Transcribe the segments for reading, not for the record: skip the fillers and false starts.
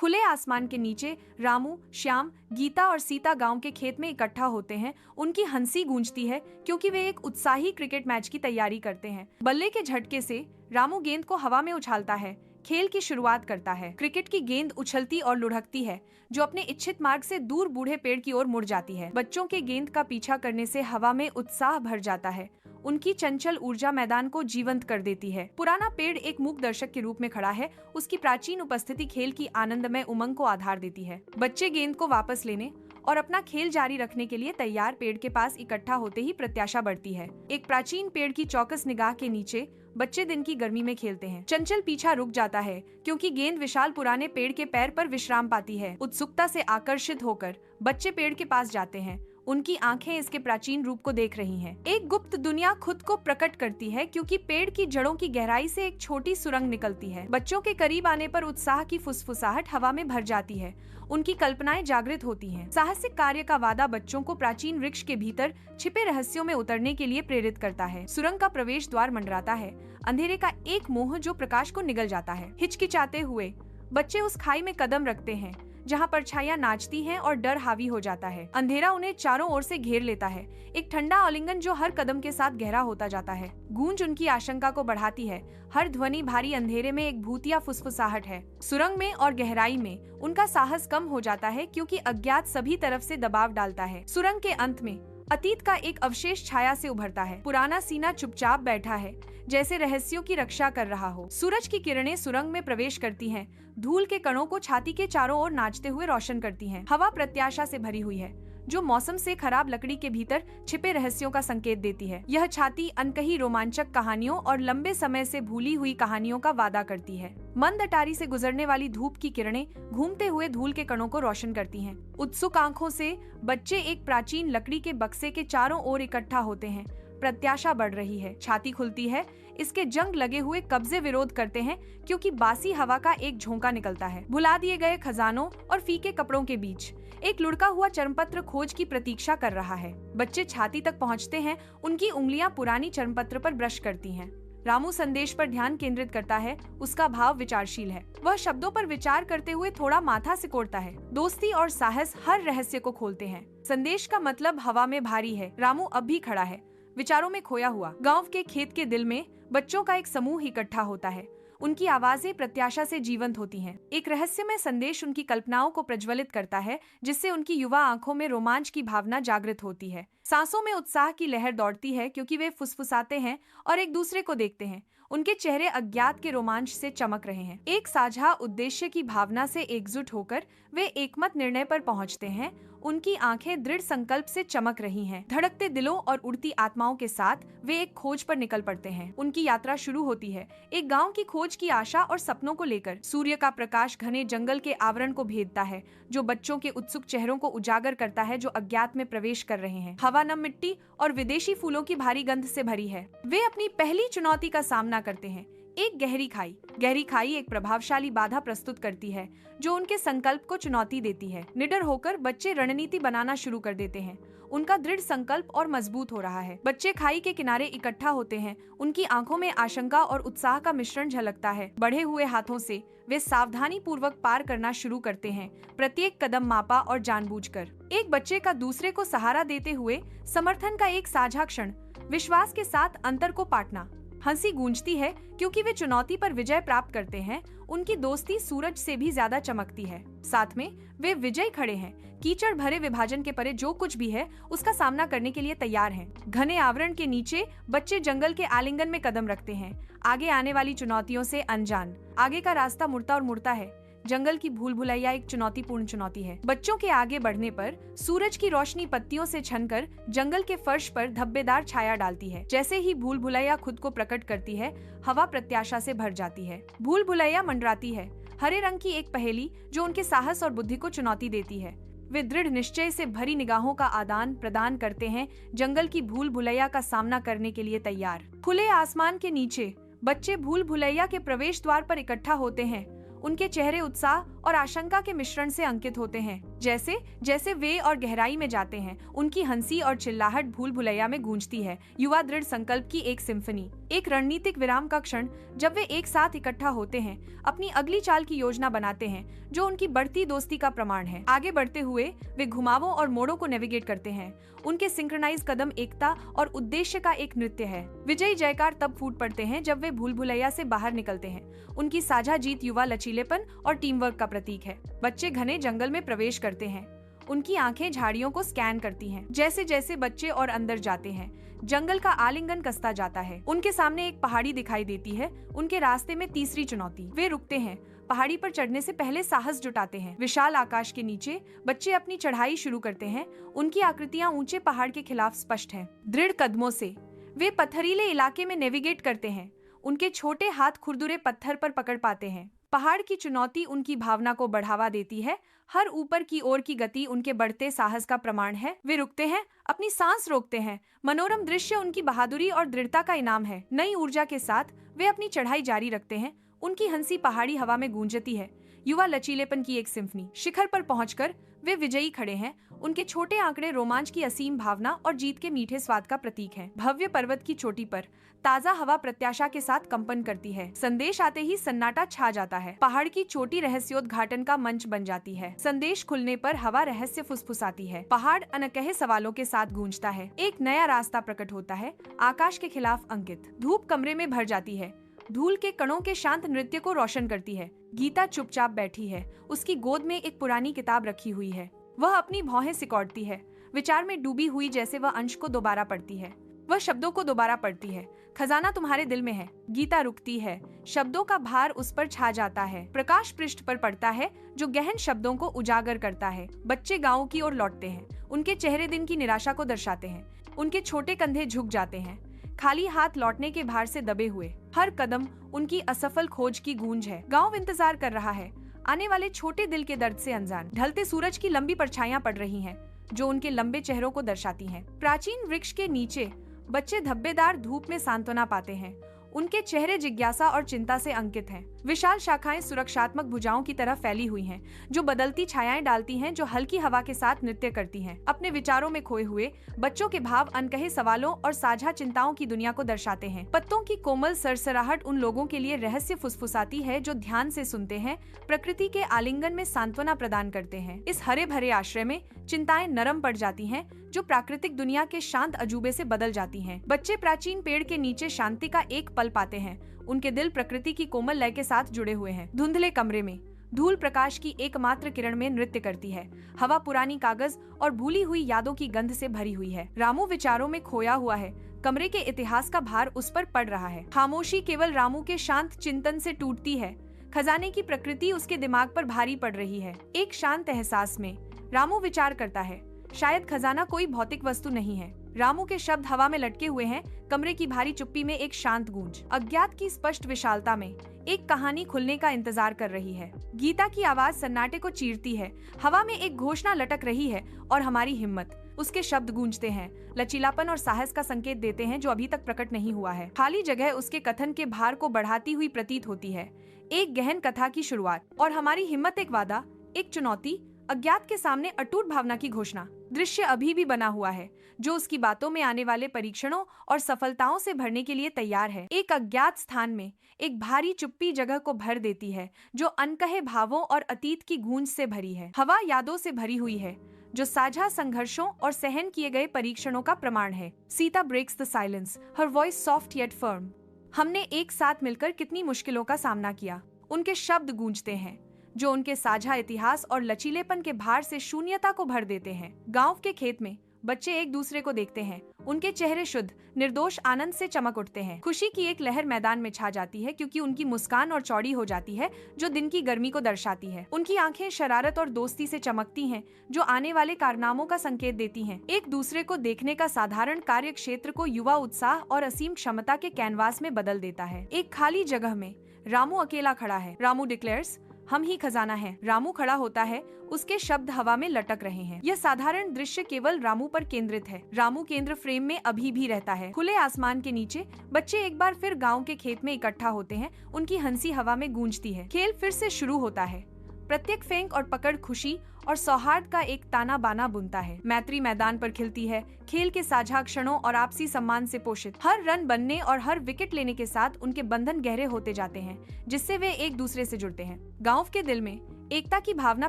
खुले आसमान के नीचे रामू, श्याम, गीता और सीता गांव के खेत में इकट्ठा होते हैं। उनकी हंसी गूंजती है क्योंकि वे एक उत्साही क्रिकेट मैच की तैयारी करते हैं। बल्ले के झटके से रामू गेंद को हवा में उछालता है, खेल की शुरुआत करता है। क्रिकेट की गेंद उछलती और लुढ़कती है, जो अपने इच्छित मार्ग से दूर बूढ़े पेड़ की ओर मुड़ जाती है। बच्चों के गेंद का पीछा करने से हवा में उत्साह भर जाता है। उनकी चंचल ऊर्जा मैदान को जीवंत कर देती है। पुराना पेड़ एक मूक दर्शक के रूप में खड़ा है। उसकी प्राचीन उपस्थिति खेल की आनंदमय उमंग को आधार देती है। बच्चे गेंद को वापस लेने और अपना खेल जारी रखने के लिए तैयार पेड़ के पास इकट्ठा होते ही प्रत्याशा बढ़ती है। एक प्राचीन पेड़ की चौकस निगाह के नीचे बच्चे दिन की गर्मी में खेलते हैं। चंचल पीछा रुक जाता है क्योंकि गेंद विशाल पुराने पेड़ के पैर पर विश्राम पाती है। उत्सुकता से आकर्षित होकर बच्चे पेड़ के पास जाते हैं। उनकी आंखें इसके प्राचीन रूप को देख रही हैं। एक गुप्त दुनिया खुद को प्रकट करती है क्योंकि पेड़ की जड़ों की गहराई से एक छोटी सुरंग निकलती है। बच्चों के करीब आने पर उत्साह की फुसफुसाहट हवा में भर जाती है। उनकी कल्पनाएं जागृत होती हैं। साहसिक कार्य का वादा बच्चों को प्राचीन वृक्ष के भीतर छिपे रहस्यों में उतरने के लिए प्रेरित करता है। सुरंग का प्रवेश द्वार मंडराता है। अंधेरे का एक मोह जो प्रकाश को निगल जाता है। हिचकिचाते हुए बच्चे उस खाई में कदम रखते हैं जहाँ परछाइयां नाचती हैं और डर हावी हो जाता है। अंधेरा उन्हें चारों ओर से घेर लेता है। एक ठंडा आलिंगन जो हर कदम के साथ गहरा होता जाता है। गूंज उनकी आशंका को बढ़ाती है। हर ध्वनि भारी अंधेरे में एक भूतिया फुसफुसाहट है। सुरंग में और गहराई में उनका साहस कम हो जाता है क्योंकि अज्ञात सभी तरफ से दबाव डालता है। सुरंग के अंत में अतीत का एक अवशेष छाया से उभरता है। पुराना सीना चुपचाप बैठा है, जैसे रहस्यों की रक्षा कर रहा हो। सूरज की किरणें सुरंग में प्रवेश करती हैं, धूल के कणों को छाती के चारों ओर नाचते हुए रोशन करती हैं। हवा प्रत्याशा से भरी हुई है, जो मौसम से खराब लकड़ी के भीतर छिपे रहस्यों का संकेत देती है। यह छाती अनकही रोमांचक कहानियों और लंबे समय से भूली हुई कहानियों का वादा करती है। मंद अटारी से गुजरने वाली धूप की किरणें घूमते हुए धूल के कणों को रोशन करती हैं। उत्सुक आंखों से बच्चे एक प्राचीन लकड़ी के बक्से के चारों ओर इकट्ठा होते हैं। प्रत्याशा बढ़ रही है, छाती खुलती है। इसके जंग लगे हुए कब्जे विरोध करते हैं क्योंकि बासी हवा का एक झोंका निकलता है। भुला दिए गए खजानों और फीके कपड़ों के बीच एक लुढ़का हुआ चर्मपत्र खोज की प्रतीक्षा कर रहा है। बच्चे छाती तक पहुंचते हैं। उनकी उंगलियां पुरानी चर्मपत्र पर ब्रश करती हैं। रामू संदेश पर ध्यान केंद्रित करता है। उसका भाव विचारशील है। वह शब्दों पर विचार करते हुए थोड़ा माथा सिकोड़ता है। दोस्ती और साहस हर रहस्य को खोलते हैं। संदेश का मतलब हवा में भारी है। रामू अब भी खड़ा है, विचारों में खोया हुआ। गांव के खेत के दिल में बच्चों का एक समूह इकट्ठा होता है। उनकी आवाजें प्रत्याशा से जीवंत होती हैं। एक रहस्यमय संदेश उनकी कल्पनाओं को प्रज्वलित करता है, जिससे उनकी युवा आंखों में रोमांच की भावना जागृत होती है। सांसों में उत्साह की लहर दौड़ती है क्योंकि वे फुसफुसाते हैं और एक दूसरे को देखते हैं। उनके चेहरे अज्ञात के रोमांच से चमक रहे हैं। एक साझा उद्देश्य की भावना से एकजुट होकर वे एकमत निर्णय पर पहुंचते हैं। उनकी आंखें दृढ़ संकल्प से चमक रही हैं। धड़कते दिलों और उड़ती आत्माओं के साथ वे एक खोज पर निकल पड़ते हैं। उनकी यात्रा शुरू होती है, एक गांव की खोज की आशा और सपनों को लेकर। सूर्य का प्रकाश घने जंगल के आवरण को भेदता है, जो बच्चों के उत्सुक चेहरों को उजागर करता है, जो अज्ञात में प्रवेश कर रहे हैं। हवा नम मिट्टी और विदेशी फूलों की भारी गंध से भरी है। वे अपनी पहली चुनौती का सामना करते हैं, एक गहरी खाई। गहरी खाई एक प्रभावशाली बाधा प्रस्तुत करती है, जो उनके संकल्प को चुनौती देती है। निडर होकर बच्चे रणनीति बनाना शुरू कर देते हैं। उनका दृढ़ संकल्प और मजबूत हो रहा है। बच्चे खाई के किनारे इकट्ठा होते हैं। उनकी आंखों में आशंका और उत्साह का मिश्रण झलकता है। बढ़े हुए हाथों से वे सावधानी पूर्वक पार करना शुरू करते हैं, प्रत्येक कदम मापा और जानबूझकर। एक बच्चे का दूसरे को सहारा देते हुए समर्थन का एक साझा क्षण, विश्वास के साथ अंतर को पाटना। हंसी गूंजती है क्योंकि वे चुनौती पर विजय प्राप्त करते हैं। उनकी दोस्ती सूरज से भी ज्यादा चमकती है। साथ में वे विजय खड़े हैं। कीचड़ भरे विभाजन के परे जो कुछ भी है, उसका सामना करने के लिए तैयार हैं। घने आवरण के नीचे बच्चे जंगल के आलिंगन में कदम रखते हैं, आगे आने वाली चुनौतियों से अनजान। आगे का रास्ता मुड़ता और मुड़ता है। जंगल की भूल भुलैया एक चुनौतीपूर्ण चुनौती है। बच्चों के आगे बढ़ने पर सूरज की रोशनी पत्तियों से छनकर जंगल के फर्श पर धब्बेदार छाया डालती है। जैसे ही भूल भुलैया खुद को प्रकट करती है, हवा प्रत्याशा से भर जाती है। भूल भुलैया मंडराती है, हरे रंग की एक पहेली जो उनके साहस और बुद्धि को चुनौती देती है। वे दृढ़ निश्चय से भरी निगाहों का आदान प्रदान करते हैं, जंगल की भूल भुलैया का सामना करने के लिए तैयार। खुले आसमान के नीचे बच्चे भूल भुलैया के प्रवेश द्वार पर इकट्ठा होते हैं। उनके चेहरे उत्साह और आशंका के मिश्रण से अंकित होते हैं। जैसे जैसे वे और गहराई में जाते हैं, उनकी हंसी और चिल्लाहट भूल भुलैया में गूंजती है। युवा दृढ़ संकल्प की एक सिम्फनी, एक रणनीतिक विराम का क्षण जब वे एक साथ इकट्ठा होते हैं, अपनी अगली चाल की योजना बनाते हैं जो उनकी बढ़ती दोस्ती का प्रमाण है। आगे बढ़ते हुए वे घुमावों और मोड़ों को नेविगेट करते हैं। उनके सिंक्रोनाइज कदम एकता और उद्देश्य का एक नृत्य है। विजयी जयकार तब फूट पड़ते हैं जब वे भूल भुलैया से बाहर निकलते हैं। उनकी साझा जीत युवा लचीलेपन और टीम वर्क का प्रतीक है। बच्चे घने जंगल में प्रवेश करते हैं। उनकी आंखें झाड़ियों को स्कैन करती हैं। जैसे जैसे बच्चे और अंदर जाते हैं, जंगल का आलिंगन कसता जाता है। उनके सामने एक पहाड़ी दिखाई देती है। उनके रास्ते में तीसरी चुनौती। वे रुकते हैं, पहाड़ी पर चढ़ने से पहले साहस जुटाते हैं। विशाल आकाश के नीचे बच्चे अपनी चढ़ाई शुरू करते हैं। उनकी आकृतियां ऊंचे पहाड़ के खिलाफ स्पष्ट हैं। दृढ़ कदमों से वे पत्थरीले इलाके में नेविगेट करते हैं। उनके छोटे हाथ खुरदुरे पत्थर पर पकड़ पाते हैं। पहाड़ की चुनौती उनकी भावना को बढ़ावा देती है। हर ऊपर की ओर की गति उनके बढ़ते साहस का प्रमाण है। वे रुकते हैं, अपनी सांस रोकते हैं। मनोरम दृश्य उनकी बहादुरी और दृढ़ता का इनाम है। नई ऊर्जा के साथ वे अपनी चढ़ाई जारी रखते हैं। उनकी हंसी पहाड़ी हवा में गूंजती है। युवा लचीलेपन की एक सिम्फनी। शिखर पर पहुंचकर वे विजयी खड़े हैं। उनके छोटे आंकड़े रोमांच की असीम भावना और जीत के मीठे स्वाद का प्रतीक हैं। भव्य पर्वत की चोटी पर ताजा हवा प्रत्याशा के साथ कंपन करती है। संदेश आते ही सन्नाटा छा जाता है। पहाड़ की चोटी रहस्योद्घाटन का मंच बन जाती है। संदेश खुलने पर हवा रहस्य फुसफुसाती है। पहाड़ अनकहे सवालों के साथ गूंजता है। एक नया रास्ता प्रकट होता है, आकाश के खिलाफ अंकित। धूप कमरे में भर जाती है। धूल के कणों के शांत नृत्य को रोशन करती है। गीता चुपचाप बैठी है। उसकी गोद में एक पुरानी किताब रखी हुई है। वह अपनी भौहें सिकोड़ती है, विचार में डूबी हुई, जैसे वह अंश को दोबारा पढ़ती है। वह शब्दों को दोबारा पढ़ती है। खजाना तुम्हारे दिल में है। गीता रुकती है। शब्दों का भार उस पर छा जाता है। प्रकाश पृष्ठ पर पड़ता है जो गहन शब्दों को उजागर करता है। बच्चे गांव की ओर लौटते हैं। उनके चेहरे दिन की निराशा को दर्शाते हैं। उनके छोटे कंधे झुक जाते हैं, खाली हाथ लौटने के भार से दबे हुए। हर कदम उनकी असफल खोज की गूंज है। गांव इंतजार कर रहा है, आने वाले छोटे दिल के दर्द से अनजान। ढलते सूरज की लंबी परछाइयां पड़ रही हैं, जो उनके लंबे चेहरों को दर्शाती हैं। प्राचीन वृक्ष के नीचे बच्चे धब्बेदार धूप में सांत्वना पाते हैं। उनके चेहरे जिज्ञासा और चिंता से अंकित हैं। विशाल शाखाएं सुरक्षात्मक भुजाओं की तरह फैली हुई हैं, जो बदलती छायाएं डालती हैं, जो हल्की हवा के साथ नृत्य करती हैं। अपने विचारों में खोए हुए बच्चों के भाव अनकहे सवालों और साझा चिंताओं की दुनिया को दर्शाते हैं। पत्तों की कोमल सरसराहट उन लोगों के लिए रहस्य फुसफुसाती है जो ध्यान से सुनते हैं, प्रकृति के आलिंगन में सांत्वना प्रदान करते हैं। इस हरे भरे आश्रय में चिंताएं नरम पड़ जाती हैं, जो प्राकृतिक दुनिया के शांत अजूबे से बदल जाती हैं। बच्चे प्राचीन पेड़ के नीचे शांति का एक पल पाते हैं। उनके दिल प्रकृति की कोमल लय के साथ जुड़े हुए हैं। धुंधले कमरे में धूल प्रकाश की एकमात्र किरण में नृत्य करती है। हवा पुरानी कागज और भूली हुई यादों की गंध से भरी हुई है। रामू विचारों में खोया हुआ है। कमरे के इतिहास का भार उस पर पड़ रहा है। खामोशी केवल रामू के शांत चिंतन से टूटती है। खजाने की प्रकृति उसके दिमाग पर भारी पड़ रही है। एक शांत एहसास में रामू विचार करता है, शायद खजाना कोई भौतिक वस्तु नहीं है। रामू के शब्द हवा में लटके हुए हैं। कमरे की भारी चुप्पी में एक शांत गूंज। अज्ञात की स्पष्ट विशालता में एक कहानी खुलने का इंतजार कर रही है। गीता की आवाज सन्नाटे को चीरती है। हवा में एक घोषणा लटक रही है और हमारी हिम्मत। उसके शब्द गूंजते हैं, लचीलापन और साहस का संकेत देते हैं जो अभी तक प्रकट नहीं हुआ है। खाली जगह उसके कथन के भार को बढ़ाती हुई प्रतीत होती है। एक गहन कथा की शुरुआत और हमारी हिम्मत, एक वादा, एक चुनौती, अज्ञात के सामने अटूट भावना की घोषणा। दृश्य अभी भी बना हुआ है, जो उसकी बातों में आने वाले परीक्षणों और सफलताओं से भरने के लिए तैयार है। एक अज्ञात स्थान में एक भारी चुप्पी जगह को भर देती है, जो अनकहे भावों और अतीत की गूंज से भरी है। हवा यादों से भरी हुई है, जो साझा संघर्षों और सहन किए गए परीक्षणों का प्रमाण है। सीता ब्रेक्स द साइलेंस, हर वॉइस सॉफ्ट येट फर्म। हमने एक साथ मिलकर कितनी मुश्किलों का सामना किया। उनके शब्द गूंजते हैं, जो उनके साझा इतिहास और लचीलेपन के भार से शून्यता को भर देते हैं। गांव के खेत में बच्चे एक दूसरे को देखते हैं। उनके चेहरे शुद्ध, निर्दोष आनंद से चमक उठते हैं। खुशी की एक लहर मैदान में छा जाती है, क्योंकि उनकी मुस्कान और चौड़ी हो जाती है, जो दिन की गर्मी को दर्शाती है। उनकी आंखें शरारत और दोस्ती से चमकती हैं, जो आने वाले कारनामों का संकेत देती हैं। एक दूसरे को देखने का साधारण कार्य क्षेत्र को युवा उत्साह और असीम क्षमता के कैनवास में बदल देता है। एक खाली जगह में रामू अकेला खड़ा है। रामू डिक्लेयर्स, हम ही खजाना है। रामू खड़ा होता है, उसके शब्द हवा में लटक रहे हैं। यह साधारण दृश्य केवल रामू पर केंद्रित है। रामू केंद्र फ्रेम में अभी भी रहता है। खुले आसमान के नीचे बच्चे एक बार फिर गांव के खेत में इकट्ठा होते हैं। उनकी हंसी हवा में गूंजती है। खेल फिर से शुरू होता है। प्रत्येक फेंक और पकड़ खुशी और सौहार्द का एक ताना बाना बुनता है। मैत्री मैदान पर खिलती है, खेल के साझा क्षणों और आपसी सम्मान से पोषित। हर रन बनने और हर विकेट लेने के साथ उनके बंधन गहरे होते जाते हैं, जिससे वे एक दूसरे से जुड़ते हैं। गांव के दिल में एकता की भावना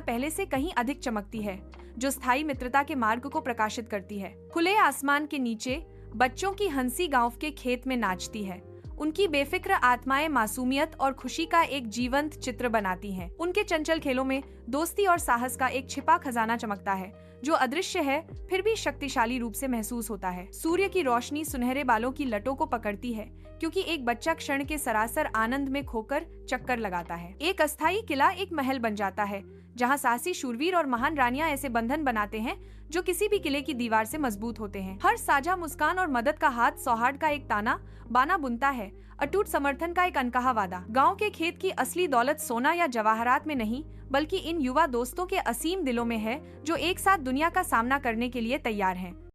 पहले से कहीं अधिक चमकती है, जो स्थायी मित्रता के मार्ग को प्रकाशित करती है। खुले आसमान के नीचे बच्चों की हंसी गांव के खेत में नाचती है। उनकी बेफिक्र आत्माएं मासूमियत और खुशी का एक जीवंत चित्र बनाती हैं। उनके चंचल खेलों में दोस्ती और साहस का एक छिपा खजाना चमकता है, जो अदृश्य है फिर भी शक्तिशाली रूप से महसूस होता है। सूर्य की रोशनी सुनहरे बालों की लटों को पकड़ती है, क्योंकि एक बच्चा क्षण के सरासर आनंद में खोकर चक्कर लगाता है। एक अस्थायी किला एक महल बन जाता है, जहाँ साहसी शूरवीर और महान रानियां ऐसे बंधन बनाते हैं जो किसी भी किले की दीवार से मजबूत होते हैं। हर साझा मुस्कान और मदद का हाथ सौहार्द का एक ताना बाना बुनता है, अटूट समर्थन का एक अनकहा वादा। गांव के खेत की असली दौलत सोना या जवाहरात में नहीं, बल्कि इन युवा दोस्तों के असीम दिलों में है, जो एक साथ दुनिया का सामना करने के लिए तैयार हैं।